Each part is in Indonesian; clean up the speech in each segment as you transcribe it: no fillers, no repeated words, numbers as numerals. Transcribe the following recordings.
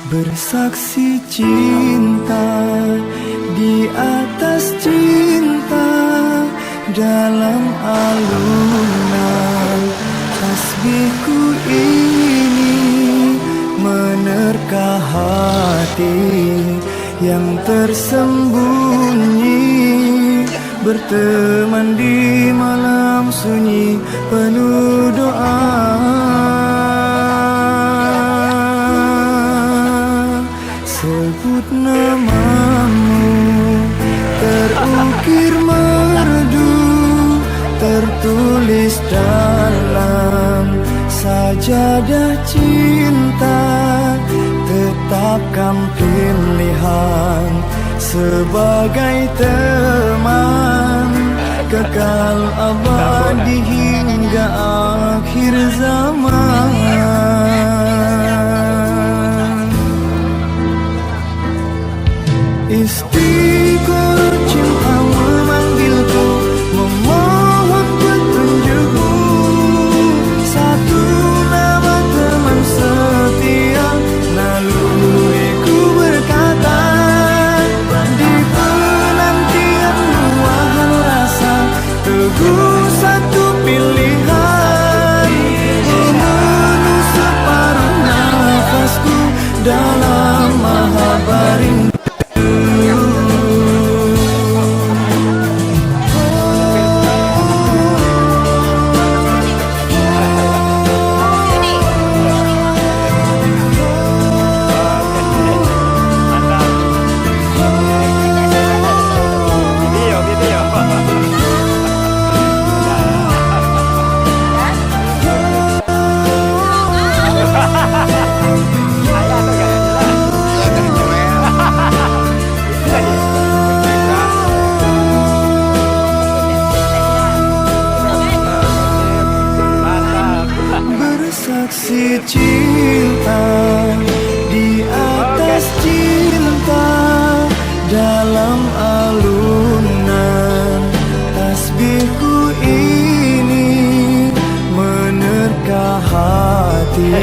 Bersaksi cinta di atas cinta, dalam alunan tasbihku ini menerka hati yang tersembunyi, berteman di malam sunyi penuh doa. Sebut namamu, terukir merdu, tertulis dalam sajadah cinta. Tetapkan pilihan sebagai teman, kekal abadi hingga akhir zaman. Istiqomah cinta memanggilku, memohon petunjukmu. Satu nama teman setia, naluriku berkata, di penantian luahan rasa, teguh satu pilihan, memenuh separuh nafasku dalam mahabbah rindu. Bersaksi cinta di atas cinta, dalam alunan tasbihku ini menerka hati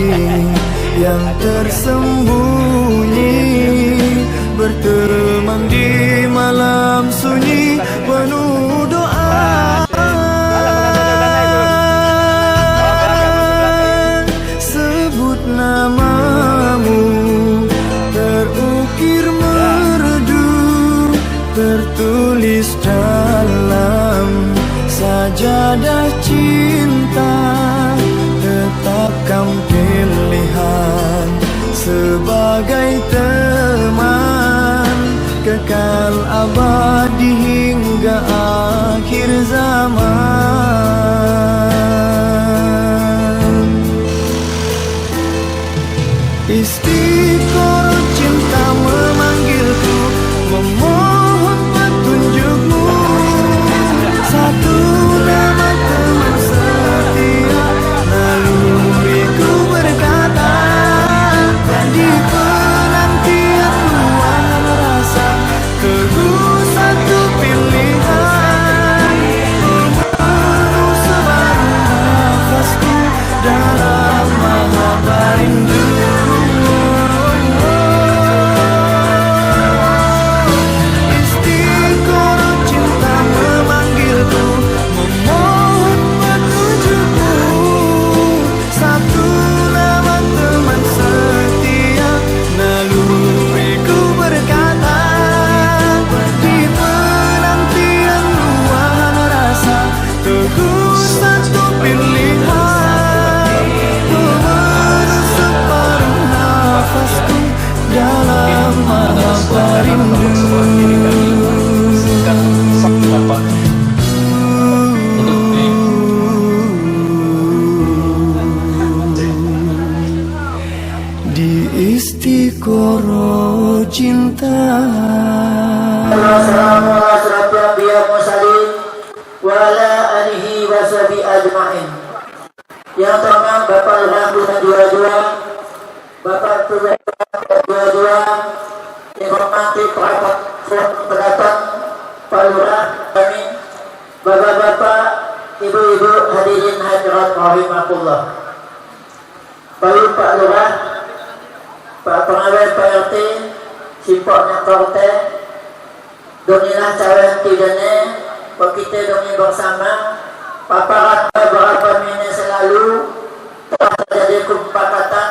yang tersembunyi, berteman di malam sunyi penuh doa. Namamu terukir merdu, tertulis dalam sajadah cinta. Tetapkan pilihan sebagai teman, kekal abadi hingga akhir zaman. Istiqomah cinta memanggilku, memohon petunjukmu. Satu nama teman setia, naluriku berkata, di penantian luahan rasa, teguh satu pilihan, memenuh separuh nafasku dalam mahabbah rindu. Di istiqoroh cinta. Yang pertama Bapak Alhamdulillah 22, Bapak Tuhan 22, yang hormati perapat pendatang Pak Lurah kami, Bapak-bapak, Ibu-ibu hadirin hadirat rahimakumullah. Baik Pak Lurah, Pak Pengawal, Pak simpoknya korte donilah cawe tidane kita doni bersama paparat beberapa minit selalu telah terjadi kesepakatan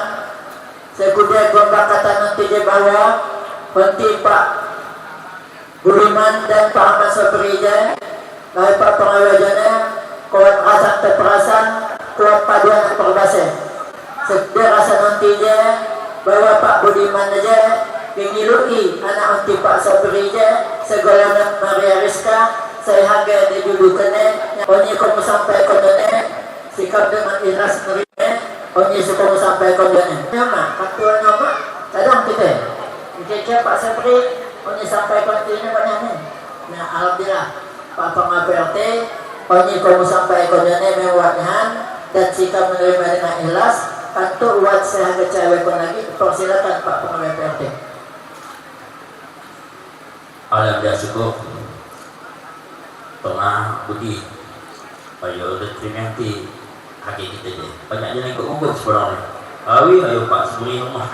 sekudia kesepakatan nanti di bawah henti Pak Budiman dan Pak Ahmad Sobrija dari Pak Pengawajana kuat rasa terperasan kuat paduan perbasa sedia rasa nanti dia bahwa Pak Budiman aja mengiluki anak anti Pak Sobrija segala Maria Rizka saya harga didudukannya onye kamu sampai kondone sikap dengan ikhlas nerima onye kamu sampai kondone nama ketua nama kadang kita Pak Sobri onye sampai kondone banyaknya nah alhamdulillah Pak Pengabrt onye kamu sampai kondone mewahkan dan sikap menerima dengan ikhlas kantor buat saya harga cewek lagi persilakan Pak Pengabrt. Alhamdulillah syukur tengah budi ayo udah terima nanti haki kita je banyak je yang ikut kumpul sebenarnya ayo Pak sebuli rumah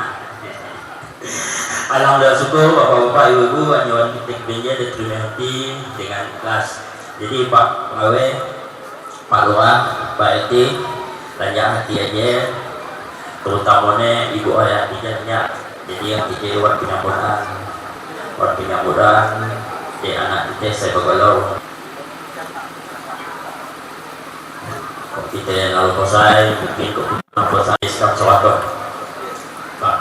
Alhamdulillah syukur bapak-bapak ibu-ibu anjuran kita kebenja dan terima nanti dengan ikhlas jadi Pak Pengawai Pak Lurah Pak RT lanjak hati aja terutamanya ibu ayah hatinya jadi yang kita buat penyambutan di anak kita saya bergalau kok kita yang lalu kosai mungkin kok kita kosai sekarang sewaktu Pak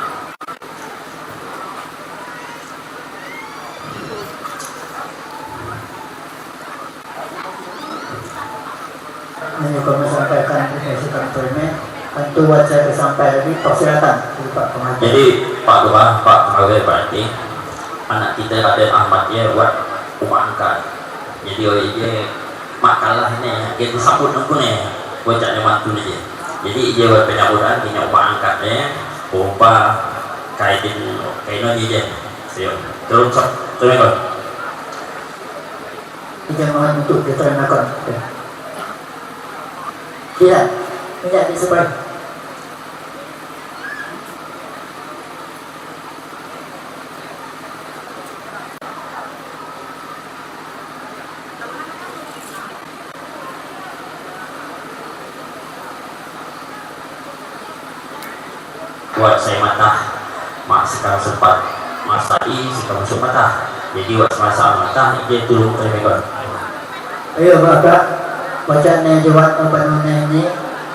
Ini kami sampaikan sikap terima tentu wajah sampai lagi persilakan Pak Pengajar. jadi Pak Lurah Pak Pengawai berarti anak kita Raden Ahmad ya buat rumah angkat jadi dia makalah ni kita sambut nunggu ni bocahnya mantu ni jadi dia buat penyambutan punya rumah angkat ni pompa kaitin kaino je terus ikut Ijazah mohon untuk diterangkan. Tidak disebut. buat saya matah mak sekarang sempat mas tadi sekarang masuk matah jadi buat masa matah dia turun terima. Ayo Bapak bacaan jawab obatnya ini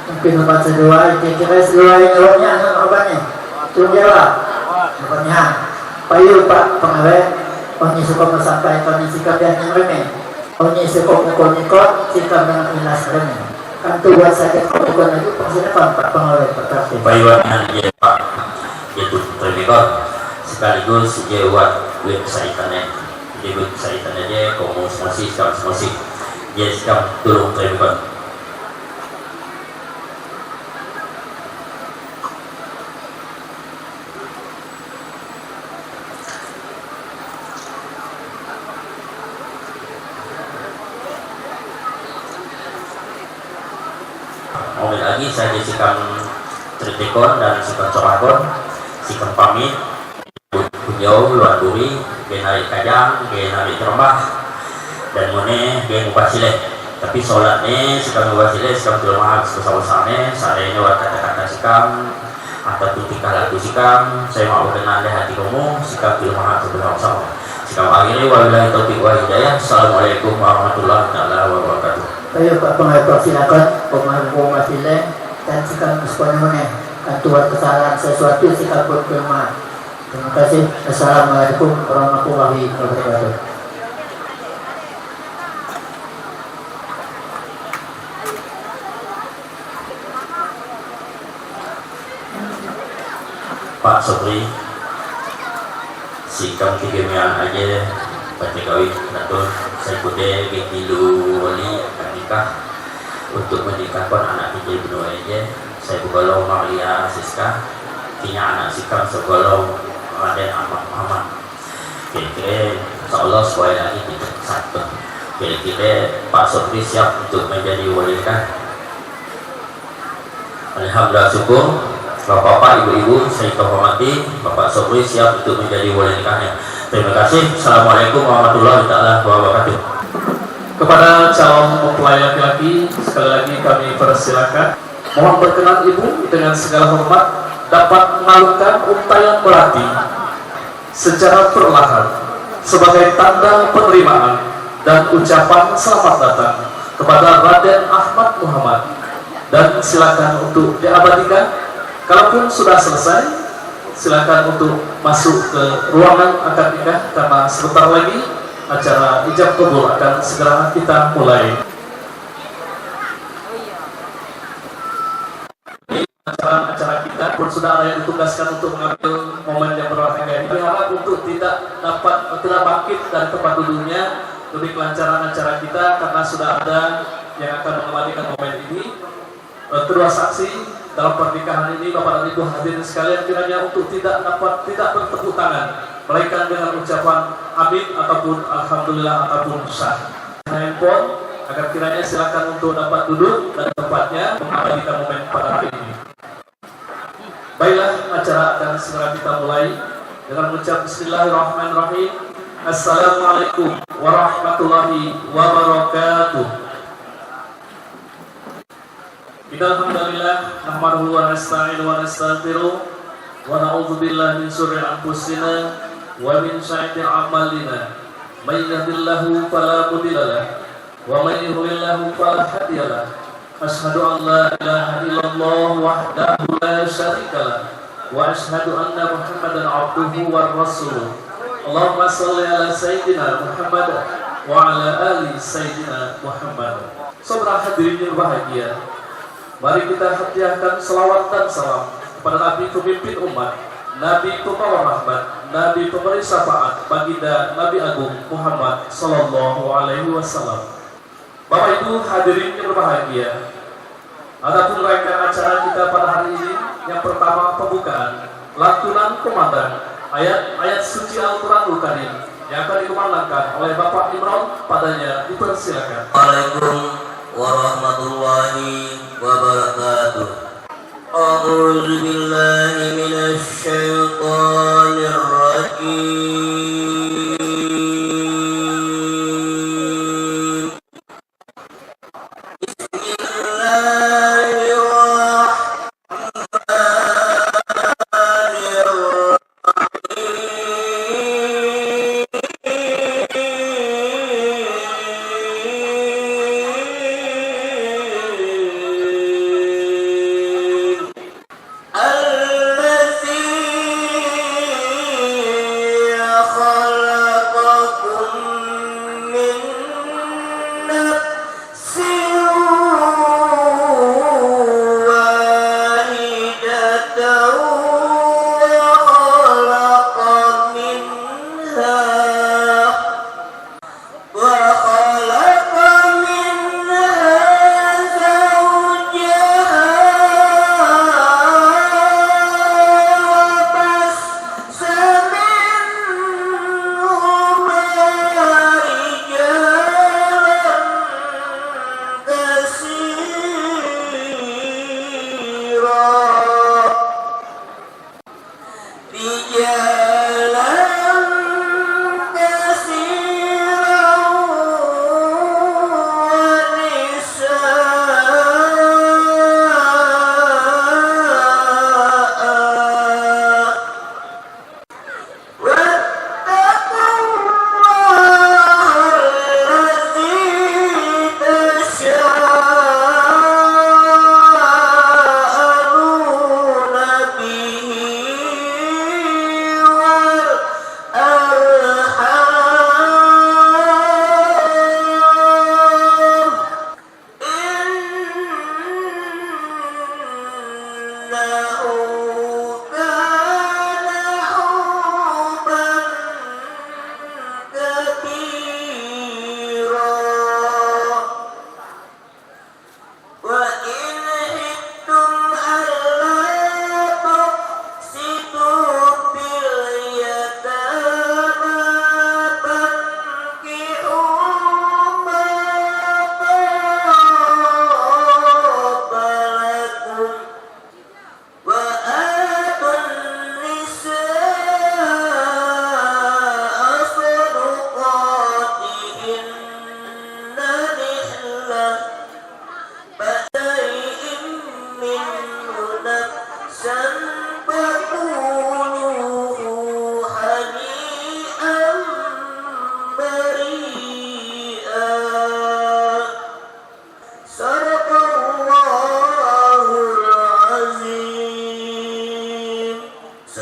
mungkin obat kedua kira-kira seluruh jawabnya obatnya turun jawab obatnya payu Pak Pengawai onye suka menyampaikan sikap yang remeh onye suka mengikut sikap dengan ikhlas remeh kan tu buat saya bukan lagi persilakan Pak Pengawai Pak payuannya dia Pak dia turun terima sekaligus dia buat website-nya dia website-nya dia komunikasi sekarang dia sekarang turun terima. Mobil lagi saya sikam tritikon dan sikam corakon sikam pamit beliau luar duri genari kajang genari terembah dan mone gen mubasile tapi sholatnya sikam mubasile sikam terlemah sebesar-besarnya sarene buat kata-kata sikam ataupun tingkah laku sikam saya mau kenal deh hati kamu sikam terlemah sebesar-besar sikam akhirnya wabillahi taufiq wa hidayah. Assalamualaikum warahmatullahi wabarakatuh. Ayo Pak Pengawai silakan pemahaman masile dan sikap sepenuhnya tuan kesalahan sesuatu sikap berkemah. Terima kasih. Assalamualaikum warahmatullahi wabarakatuh. Pak Sobri sikap kegemian aja Patikawi Datul saya kude getilu wali nikah untuk menikahkan anak kita berdua aja saya bukalau Maria Siska punya anak sikap segolong Raden Ahmad Muhammad kira-kira insyaAllah supaya lagi kita satu kira-kira Pak Sobri siap untuk menjadi wali nikah. Alhamdulillah syukur Bapak-bapak, ibu-ibu, saya hormati, Bapak Sobri siap untuk menjadi wali nikahnya. Terima kasih. Assalamualaikum warahmatullahi wabarakatuh. Kepada calon mempelai laki-laki, sekali lagi kami persilakan. Mohon berkenan ibu dengan segala hormat dapat mengalungkan untayan melati secara perlahan sebagai tanda penerimaan dan ucapan selamat datang kepada Raden Ahmad Muhammad, dan silakan untuk diabadikan. Kalaupun sudah selesai, silakan untuk masuk ke ruangan akad nikah karena sebentar lagi acara ijab kabul akan segera kita mulai. Acara kita pun sudah ada yang ditugaskan untuk mengambil momen yang berbahagia ini. Berharap untuk tidak bangkit dari tempat duduknya demi kelancaran acara kita, karena sudah ada yang akan mengembalikan momen ini. Kedua saksi dalam pernikahan ini, Bapak dan Ibu hadirin sekalian, kiranya untuk tidak bertepuk tangan, melainkan dengan ucapan amin ataupun alhamdulillah ataupun sah. Handphone agar kiranya silakan untuk dapat duduk dan tempatnya mengabadikan momen pada hari ini. Baiklah, acara akan segera kita mulai dengan mengucap Bismillahirrahmanirrahim. Assalamualaikum warahmatullahi wabarakatuh. Alhamdulillah, nahmaduhu wa nasta'inuhu wa nastaghfiruh wa na'udzu billahi min syururi anfusina wa min sayyi'ati a'malina. May yahdihillahu fala mudilla lahu wa may yudlilhu fala hadiya lahu. Asyhadu an la ilaha illallah wahdahu la syarika lahu wa asyhadu anna Muhammadan 'abduhu wa rasuluh. Allahumma shalli ala sayyidina Muhammad wa ala ali sayyidina Muhammad. Saudara hadirin yang berbahagia, mari kita hadiahkan selawat dan salam kepada Nabi pemimpin umat, Nabi pembawa rahmat, Nabi pemberi syafaat, baginda Nabi Agung Muhammad Sallallahu Alaihi Wasallam. Bapak Ibu hadirin yang berbahagia, adapun rangkaian acara kita pada hari ini, yang pertama pembukaan, lantunan komandan ayat-ayat suci Al-Quranul Karim yang akan dikumandangkan oleh Bapak Imron, padanya dipersilakan. Assalamualaikum warahmatullahi wabarakatuh. A'udzu billahi minasy syaithanir rajim.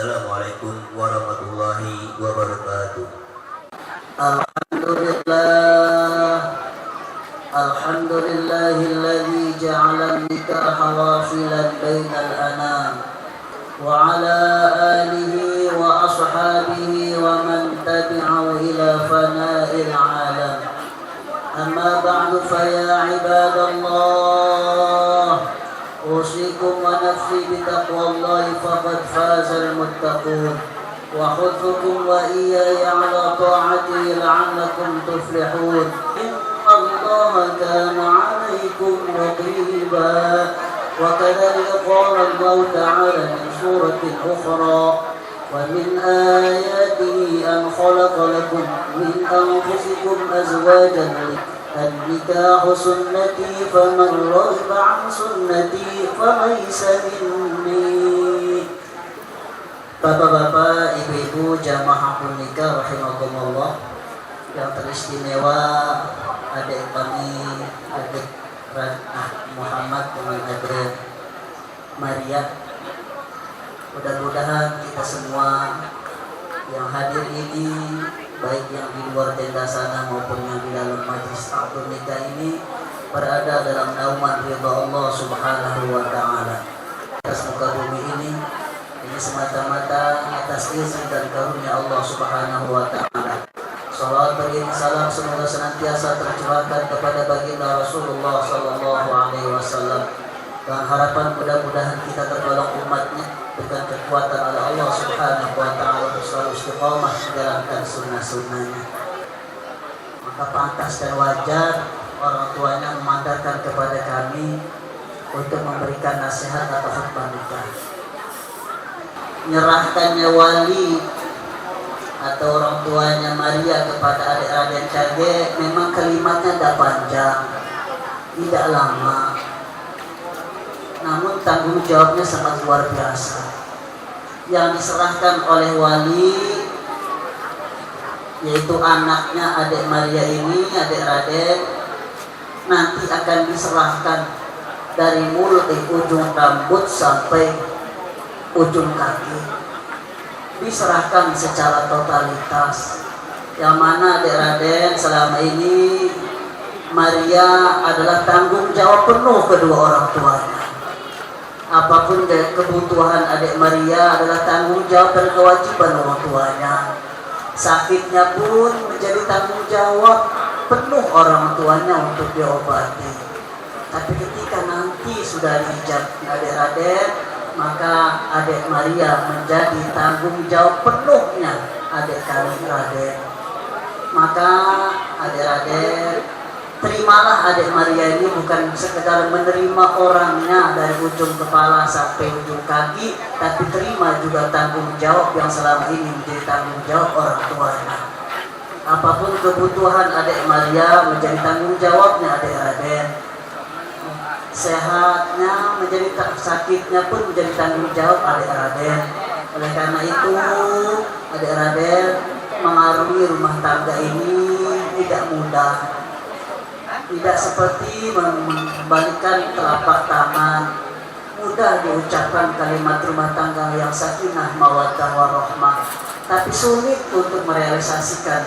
Assalamualaikum warahmatullahi wabarakatuh. Alhamdulillahilladzi ja'ala nikaha wasilan bainal anam wa ala alihi wa ashabihi wa man tabi'ahu ila fana'il alam. Amma ba'du fa ya ibadallah, usikum wa nafsi bitaqwallahi faqad fazal muttaqun wa khudhukum wa iyaya ala ta'atihi la'allakum tuflihun. الله كان عليكم رقيبا وكذلك قال الله تعالى من سورة أخرى ومن آياته أن خلق لكم من أنفسكم أزواجا النكاح سنتي فمن رغب عن سنتي فليس مني. Bapak-bapak, ibu-ibu, jamaah nikah rahimakumullah yang teristimewa, adik kami, adik Muhammad dengan adik Maria. Mudah-mudahan kita semua yang hadir ini, baik yang di luar tenda sana maupun yang di dalam majlis akad nikah ini, berada dalam naungan ridha Allah Subhanahu wa taala. Atas muka bumi ini semata-mata atas izin dan karunia Allah Subhanahu wa taala. Salawat beriring salam semoga senantiasa tercurahkan kepada baginda Rasulullah sallallahu alaihi wasallam. Dan harapan mudah-mudahan kita tergolong umatnya dengan kekuatan oleh Allah Subhanahu wa taala untuk selalu istiqomah menjalankan sunnah-sunnahnya. Maka pantas dan wajar orang tuanya memandarkan kepada kami untuk memberikan nasihat atau khutbah nikah. Menyerahkannya wali atau orang tuanya Maria kepada adik-adik Cage, memang kalimatnya tidak panjang, tidak lama, namun tanggung jawabnya sangat luar biasa. Yang diserahkan oleh wali, yaitu anaknya adik Maria ini, adik Raden, nanti akan diserahkan dari mulut di ujung rambut sampai ujung kaki, diserahkan secara totalitas. Yang mana adik Raden selama ini Maria adalah tanggung jawab penuh kedua orang tuanya. Apapun kebutuhan adik Maria adalah tanggung jawab dan kewajiban orang tuanya. Sakitnya pun menjadi tanggung jawab penuh orang tuanya untuk diobati. Tapi ketika nanti sudah diijab adik Raden, maka adik Maria menjadi tanggung jawab penuhnya adik kami Raden. Maka adik Raden, terimalah adik Maria ini bukan sekedar menerima orangnya dari ujung kepala sampai ujung kaki, tapi terima juga tanggung jawab yang selama ini menjadi tanggung jawab orang tuanya. Apapun kebutuhan adik Maria menjadi tanggung jawabnya adik Raden. Sehatnya menjadi sakitnya pun menjadi tanggung jawab adik Raden. Oleh karena itu adik Raden mengarungi rumah tangga ini tidak mudah, tidak seperti membalikan telapak tangan, mudah diucapkan kalimat rumah tangga yang sakinah mawaddah warahmah, tapi sulit untuk merealisasikan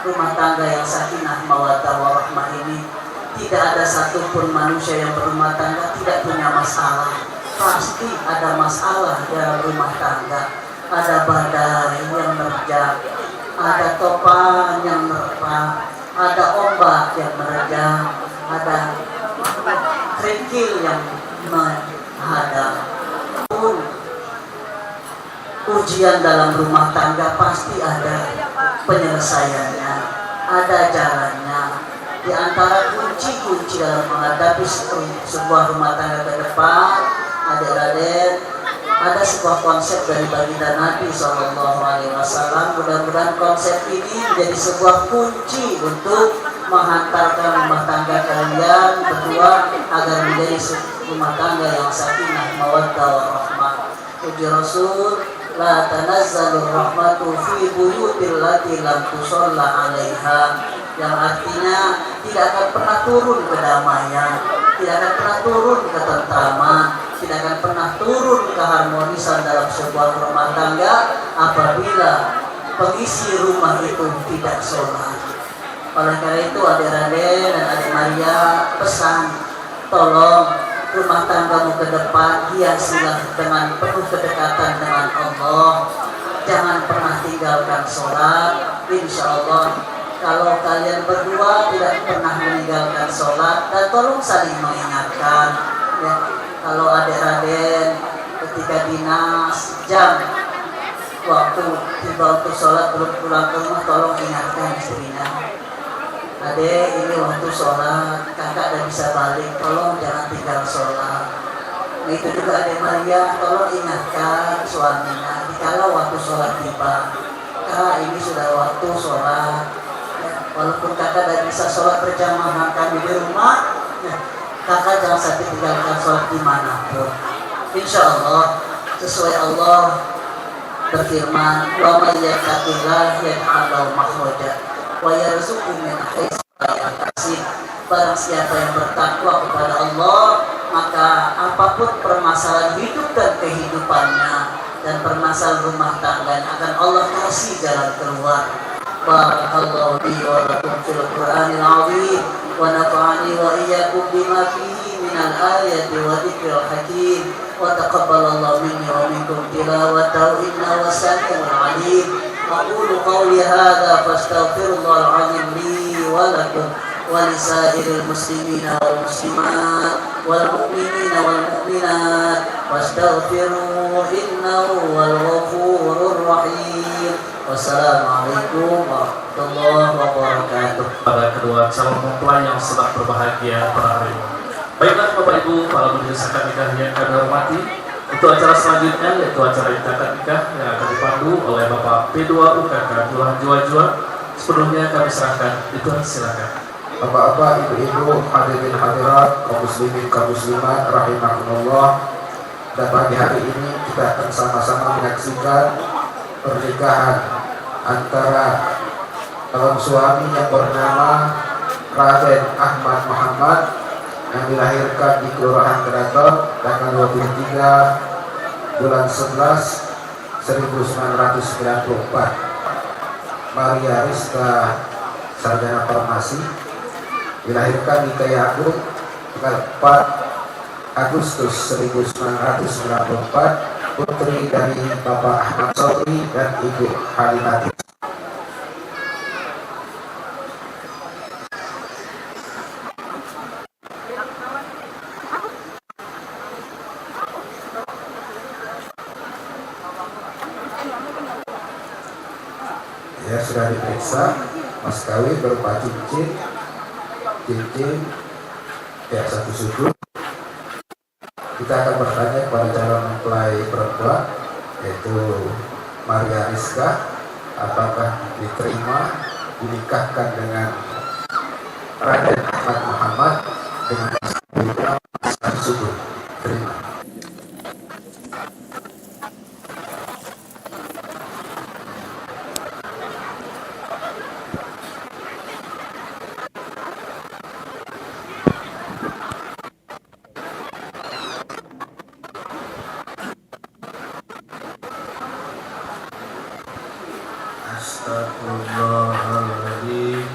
rumah tangga yang sakinah mawaddah warahmah ini. Tidak ada satupun manusia yang berumah tangga tidak punya masalah. Pasti ada masalah dalam rumah tangga. Ada badai yang menerjang, ada topan yang menerpa, ada ombak yang menerjang, ada kerikil yang menghadang. Pun ujian dalam rumah tangga pasti ada penyelesaiannya, ada jalannya. Di antara kunci-kunci dalam menghadapi sebuah rumah tangga ke depan, adik Raden, ada sebuah konsep dari baginda Nabi SAW. Mudah-mudahan konsep ini menjadi sebuah kunci untuk menghantarkan rumah tangga kalian berdua agar menjadi rumah tangga yang sakinah mawaddah warahmah. Puji Rasul, la tanazzalur rahmatu fi buyutil lati lam tusalla 'alaiha, yang artinya tidak akan pernah turun kedamaian, tidak akan pernah turun ketentraman, tidak akan pernah turun keharmonisan dalam sebuah rumah tangga apabila pengisi rumah itu tidak sholat. Oleh karena itu adik Raden dan adik Maria, pesan tolong rumah tanggamu ke depan hiasilah dengan penuh kedekatan dengan Allah. Jangan pernah tinggalkan sholat. Insya Allah kalau kalian berdua tidak pernah meninggalkan sholat, dan tolong saling mengingatkan ya. Kalau adik Raden ketika dinas jam waktu tiba untuk sholat belum pulang ke rumah, tolong ingatkan istrinya, adek ini waktu sholat, kakak udah bisa balik, tolong jangan tinggal sholat. Itu juga adik Maria, tolong ingatkan suaminya dikala waktu sholat tiba, kak ini sudah waktu sholat ya, walaupun kakak udah bisa sholat berjamaah kami di rumah ya, kakak jangan sampai tinggalkan sholat dimanapun. Insya Allah sesuai Allah berfirman, wa may yattaqillah yaj'al lahu makhraja wa yarzuqhu min haitsu la yahtasib. Barang siapa yang bertakwa kepada Allah, maka apapun permasalahan hidup dan kehidupannya dan permasalahan rumah tangga akan Allah kasih jalan keluar. Barakallahu li wa lakum fil Qur'anil 'azim wa nafa'ani wa iyyakum bima fihi minal ayati wa dzikril hakim wa taqabbalallahu minni wa minkum tilawatahu innahu was-sami'ul 'alim. Aqulu qawli hadza fastaghfirullahal 'azim li wa lakum wa lisairil muslimina wal muslimat wal mu'minina wal mu'minat wastaghfiruhu innahu wal ghafurur rahim. Wassalamualaikum warahmatullahi wabarakatuh. Pada kedua calon mempelai yang sedang berbahagia pada hari ini. Baiklah Bapak Ibu, para majelis akad nikah yang kami hormati, untuk acara selanjutnya yaitu acara akad nikah yang akan dipandu oleh Bapak P2 UKK Kelurahan Jua-Jua. Sepenuhnya kami serahkan, itu silakan. Bapak-bapak, ibu-ibu, hadirin hadirat, kaum muslimin, kaum muslimat, rahimakumullah. Dan pagi hari ini kita akan sama-sama menyaksikan pernikahan antara calon suami yang bernama Raden Ahmad Muhammad yang dilahirkan di Kelurahan Keraton tanggal 23 bulan 11 1994. Maria Rizka Sarjana Farmasi dilahirkan di Kayagung tanggal 4 Agustus 1994, putri dari Bapak Ahmad Sobri dan Ibu Halimati. Ya, sudah diperiksa mas kawin berupa cincin ya satu suku. Kita akan bertanya kepada calon mempelai perempuan yaitu Maria Rizka, apakah diterima dinikahkan dengan Raden Ahmad Muhammad dengan satu suku. Terima. Astagfirullahaladzim,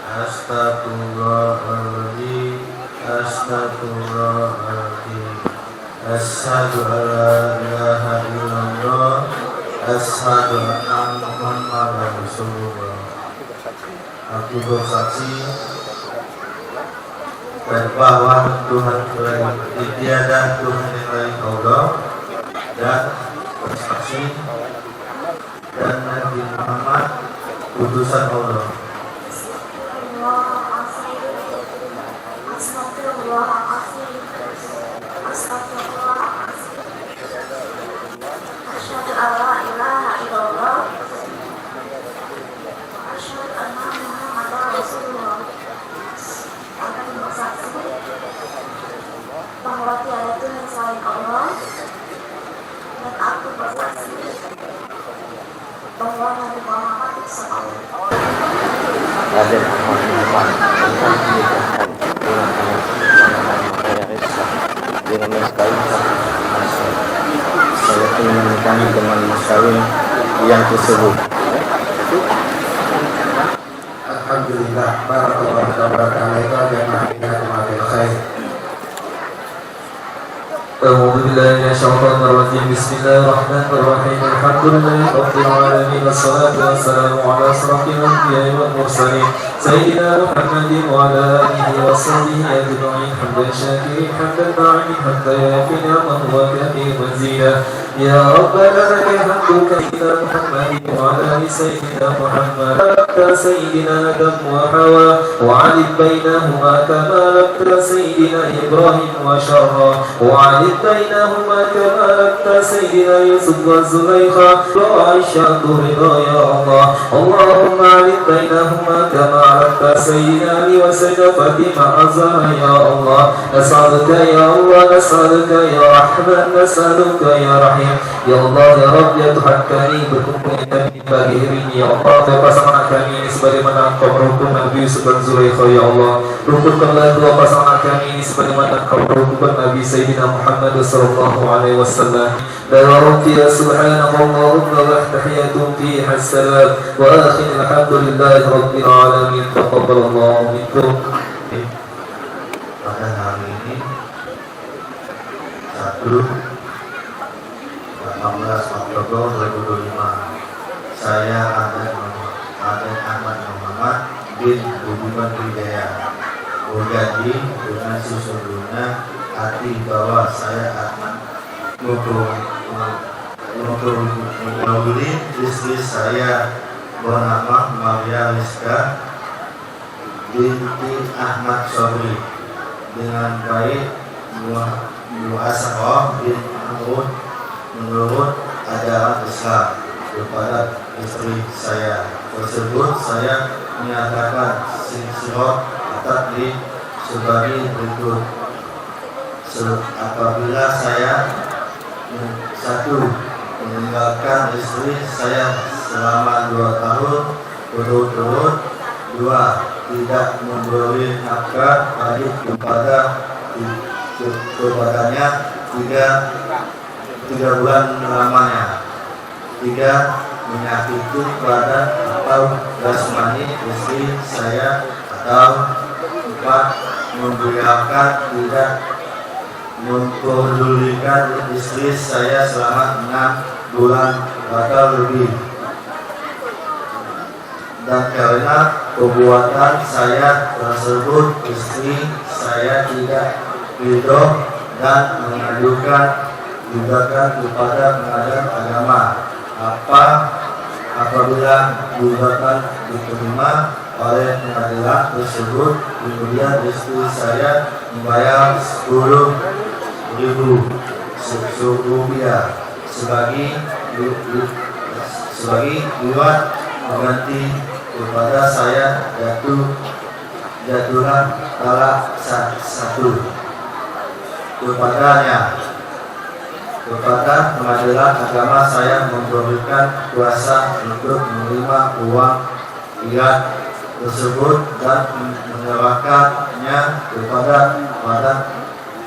astagfirullahaladzim, astagfirullahaladzim. Asyhadu an la ilaha illallah, asyhadu anna Muhammadan Rasulullah. Aku bersaksi bahwa Tuhan tiada Tuhan yang lain Allah, dan bersaksi dan Nabi Muhammad utusan Allah. Asyhadu an la ilaha illallah, asyhadu anna Muhammadan Rasulullah. Akan bersaksi bahwa tiada Tuhan selain Allah, dan aku bersaksi bahwa Nabi Muhammad SAW. Raden Ahmad Muhammad akan menikahkan dengan anak Maria Rizka dengan mas kawin saya ingin menikahi dengan mas kawin yang tersebut. Alhamdulillah, barakallahu wabarakatuh, jamaah khair. أعوذ بالله من الشيطان الرجيم بسم الله الرحمن الرحيم الحمد لله رب العالمين والصلاة والسلام على أشرف الأنبياء والمرسلين سيدنا محمد وعلى آله وصحبه أجمعين حمدا شاكرين حمدا ناعمين حتى يافي نعمه وكافي مزيدا يا ربنا لك الحمد سيدنا محمد وعلى آل سيدنا محمد لك سيدنا آدم وحواء وعلم بينهما كما لك سيدنا إبراهيم وشرا وعلم بينهما كما لك سيدنا يوسف وزليخا وعائشة رضا يا الله اللهم علم بينهما كما لك سيدنا علي وسيدنا فاطمة أزهر يا الله نسألك يا الله نسألك يا رحمن نسألك يا رحيم ya Allah ya Rabb ya Tuhan kami berkumpul di pagi hari ini ya Allah pasangan kami ini sebagaimana Engkau merhukum Nabi Yusuf dan Zulaikha ya Allah rukunkanlah dua pasangan kami ini sebagaimana Engkau merhukum Nabi Sayyidina Muhammad sallallahu alaihi wasallam la rabbi subhanallah wa tahiyatuhum fiha salam wa akhir alhamdulillahi rabbil alamin taqabbalallahu minkum. Pada hari ini 18 Oktober 2025 saya Aden Ahmad Muhammad bin Budiman Wijaya berjanji dengan sesungguhnya hati bahwa saya akan mengawali istri saya bernama Maria Rizka binti Ahmad Sobri dengan baik muasarah bin Amrud menurut ajaran Islam kepada istri saya tersebut. Saya menyatakan sirat at-taqlid sebagai berikut. Apabila saya satu meninggalkan istri saya selama 2 tahun berturut-turut, 2 tidak memberi nafkah wajib kepadanya 3 bulan lamanya, 3 menyakiti badan atau jasmani istri saya, atau 4 membiarkan tidak memperdulikan istri saya selama 6 bulan atau lebih. Dan karena perbuatan saya tersebut istri saya tidak ridho dan mengajukan gugatan kepada pengadilan agama. Apabila gugatan diterima oleh pengadilan tersebut, kemudian istri saya membayar 10.000 rupiah sebagai iuran mengganti kepada saya jatuhan talak 1 kepada pengadilan agama. Saya memberikan kuasa untuk menerima uang iuran tersebut dan menyerahkannya kepada Badan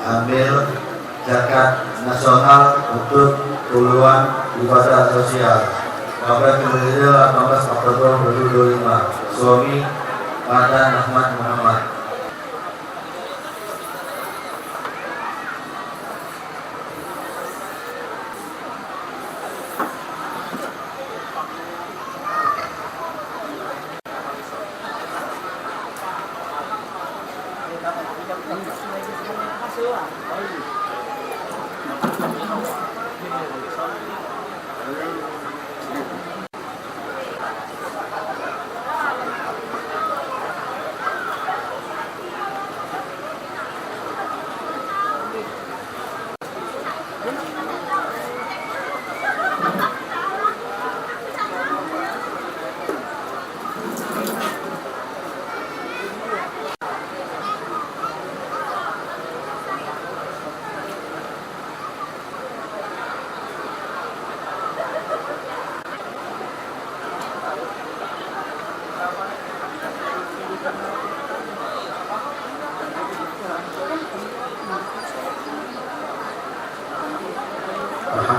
Amil Zakat Nasional untuk keperluan ibadah sosial. Pada tanggal 18 Oktober 2025, suami Aden Ahmad Muhammad.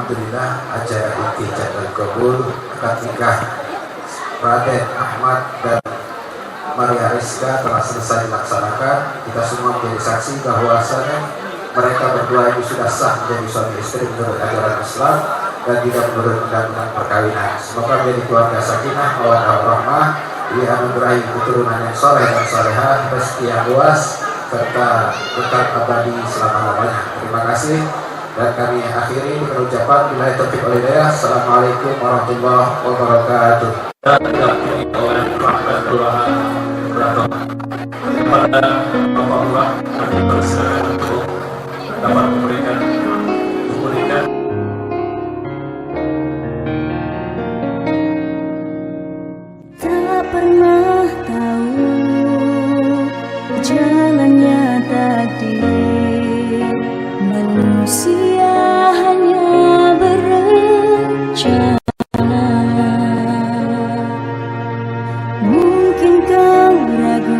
alhamdulillah acara inti jadwal kabul akad nikah Raden Ahmad dan Maria Rizka telah selesai dilaksanakan. Kita semua menjadi saksi bahwasanya mereka berdua ini sudah sah menjadi suami istri menurut ajaran Islam dan juga menurut undang-undang perkawinan. Semoga menjadi keluarga sakinah, mawaddah warahmah, dianugerahi keturunan yang soleh dan solehah, rezeki yang luas, serta kekal abadi selama-lamanya. Terima kasih. Dan kami akhiri dengan ucapan billahi taufiq wal hidayah. Assalamualaikum warahmatullahi wabarakatuh. Oleh Rahmat Kelurahan Beraton kepada Bapak Lurah kami bersilakan untuk dapat memberikan tak pernah tahu jalannya takdir, manusia hanya berencana. Mungkin kau ragu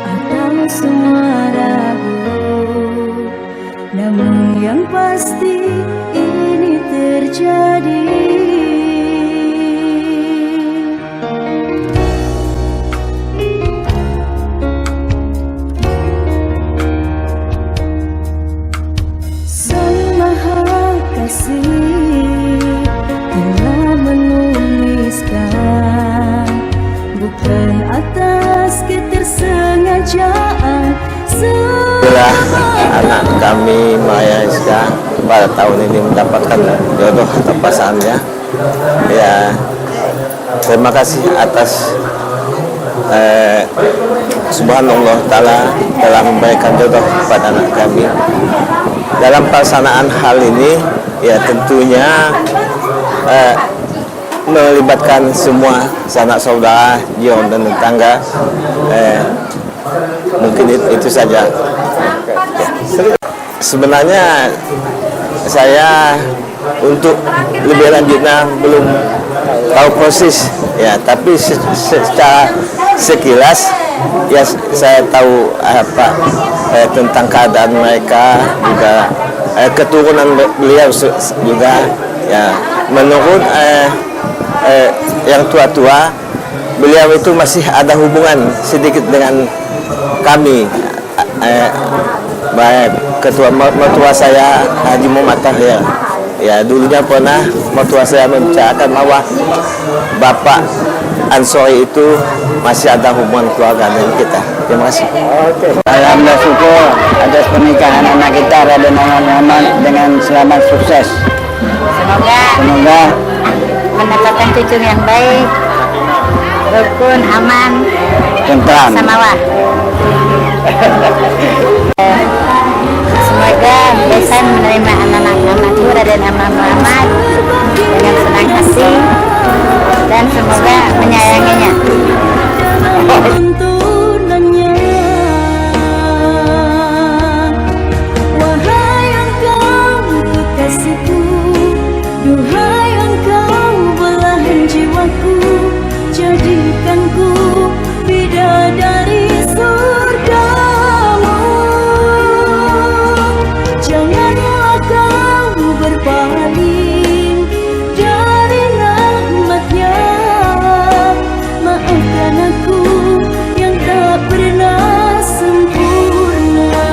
atau semua ragu, namun yang pasti ini terjadi. Sang Maha Kasih telah menuliskan, bukan atas ketersengajaan. Itulah anak kami Maya Rizka pada tahun ini mendapatkan jodoh atau pasangannya. Ya, terima kasih atas Subhanallah Ta'ala telah memberikan jodoh kepada anak kami. Dalam pelaksanaan hal ini ya tentunya melibatkan semua sanak saudara, jiran dan tetangga. Mungkin itu saja. Sebenarnya saya untuk lebih lanjutnya belum tahu proses ya, tapi secara sekilas ya saya tahu apa tentang keadaan mereka, juga keturunan beliau juga ya. Menurut yang tua-tua, beliau itu masih ada hubungan sedikit dengan kami. Ketua mertua saya Haji Muhammad Tahir, ya dulunya pernah mertua saya membicarakan bahwa Bapak Ansori itu masih ada hubungan keluarga dengan kita. Terima kasih. Alhamdulillah syukur atas pernikahan anak kita Raden Muhammad dengan selamat sukses. Semoga mendapatkan cucu yang baik, rukun, aman, tentram, samawah. Semoga besan menerima anak-anak Raden Muhammad dengan senang hati dan semoga menyayanginya. Tuntunannya, wahai engkau kekasihku, duhai engkau belahan jiwaku, jadikanku bidadari surgamu. Janganlah kau berpaling dari rahmatnya, maafkan aku yang tak pernah sempurna.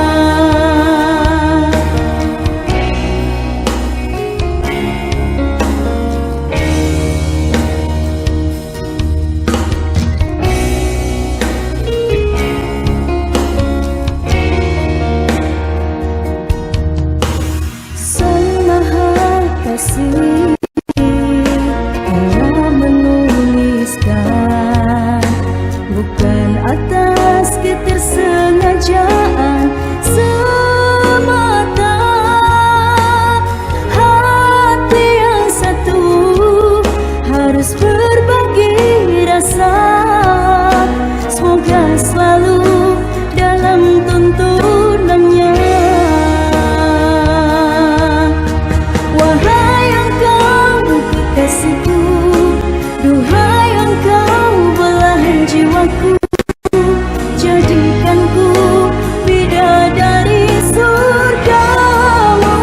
Sang Maha Kasih telah menuliskan, bukan atas ketersengajaan semata. Hati yang satu harus berbagi rasa. Semoga selalu dalam tuntunannya. Wahai engkau kekasihku, duhai engkau belahan jiwaku, jadikanku bidadari surgamu.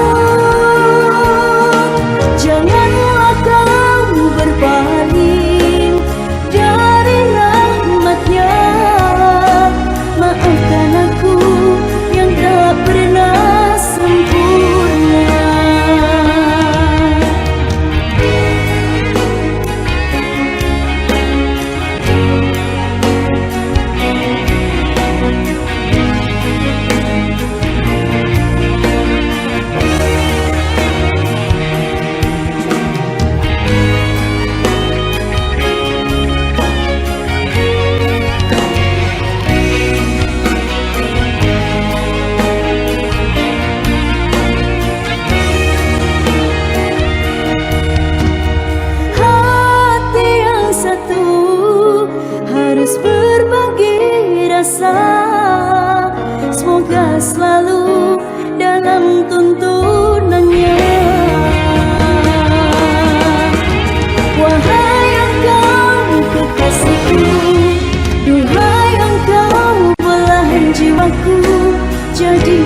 jiwaku jadi